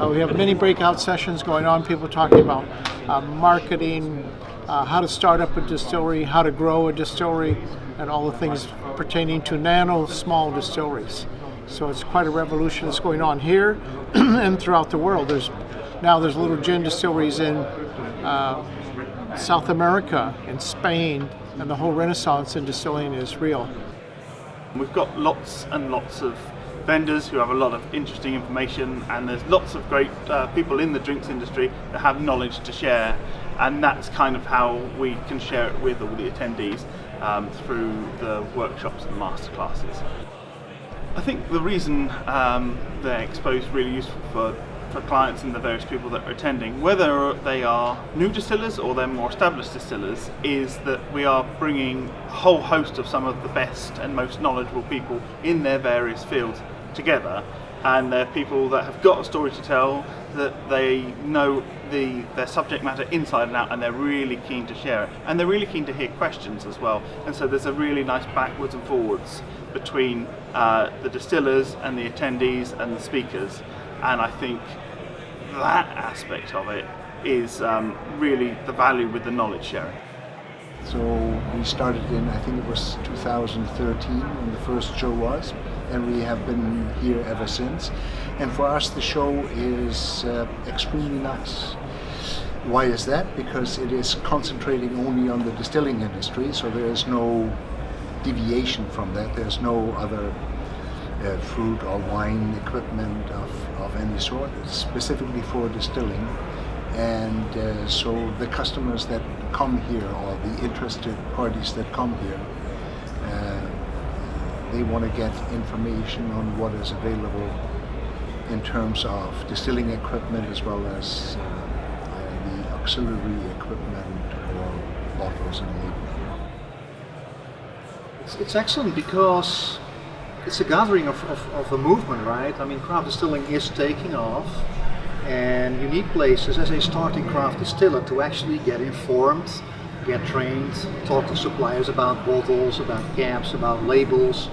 We have many breakout sessions going on, people talking about marketing, how to start up a distillery, how to grow a distillery, and all the things pertaining to nano small distilleries. So it's quite a revolution that's going on here and throughout the world. There's little gin distilleries in South America, in Spain, and the whole renaissance in distilling is real. We've got lots and lots of vendors who have a lot of interesting information, and there's lots of great people in the drinks industry that have knowledge to share, and that's kind of how we can share it with all the attendees through the workshops and masterclasses. I think the reason the expo is really useful for clients and the various people that are attending, whether they are new distillers or they're more established distillers, is that we are bringing a whole host of some of the best and most knowledgeable people in their various fields together, and they're people that have got a story to tell, that they know their subject matter inside and out, and they're really keen to share it, and they're really keen to hear questions as well. And so there's a really nice backwards and forwards between the distillers and the attendees and the speakers, and I think that aspect of it is really the value with the knowledge sharing. So we started in, I think it was 2013 when the first show was, and we have been here ever since. And for us the show is extremely nice. Why is that? Because it is concentrating only on the distilling industry, so there is no deviation from that. There's no other fruit or wine equipment of any sort. It's specifically for distilling. And so the customers that come here, or the interested parties that come here, they want to get information on what is available in terms of distilling equipment, as well as the auxiliary equipment or bottles and labels. It's excellent because it's a gathering of a movement, right? I mean, craft distilling is taking off, and you need places as a starting craft distiller to actually get informed, get trained, talk to suppliers about bottles, about caps, about labels,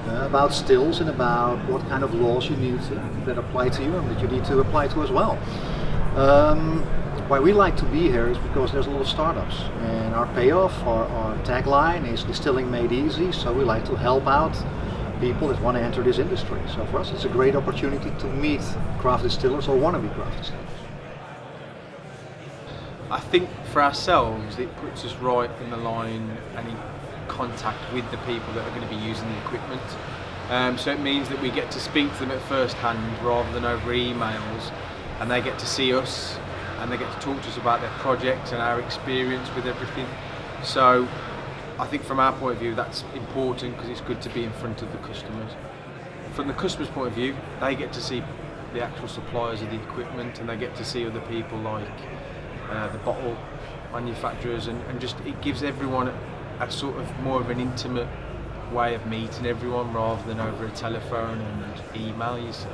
about stills, and about what kind of laws you need that apply to you and that you need to apply to as well. Why we like to be here is because there's a lot of startups, and our payoff, our tagline is distilling made easy, so we like to help out people that want to enter this industry. So for us it's a great opportunity to meet craft distillers or wannabe craft distillers. I think for ourselves it puts us right in the line and in contact with the people that are going to be using the equipment. So it means that we get to speak to them at first hand rather than over emails, and they get to see us and they get to talk to us about their projects and our experience with everything. So I think from our point of view that's important, because it's good to be in front of the customers. From the customer's point of view, they get to see the actual suppliers of the equipment, and they get to see other people like the bottle manufacturers, and just it gives everyone a sort of more of an intimate way of meeting everyone rather than over a telephone and email, you see.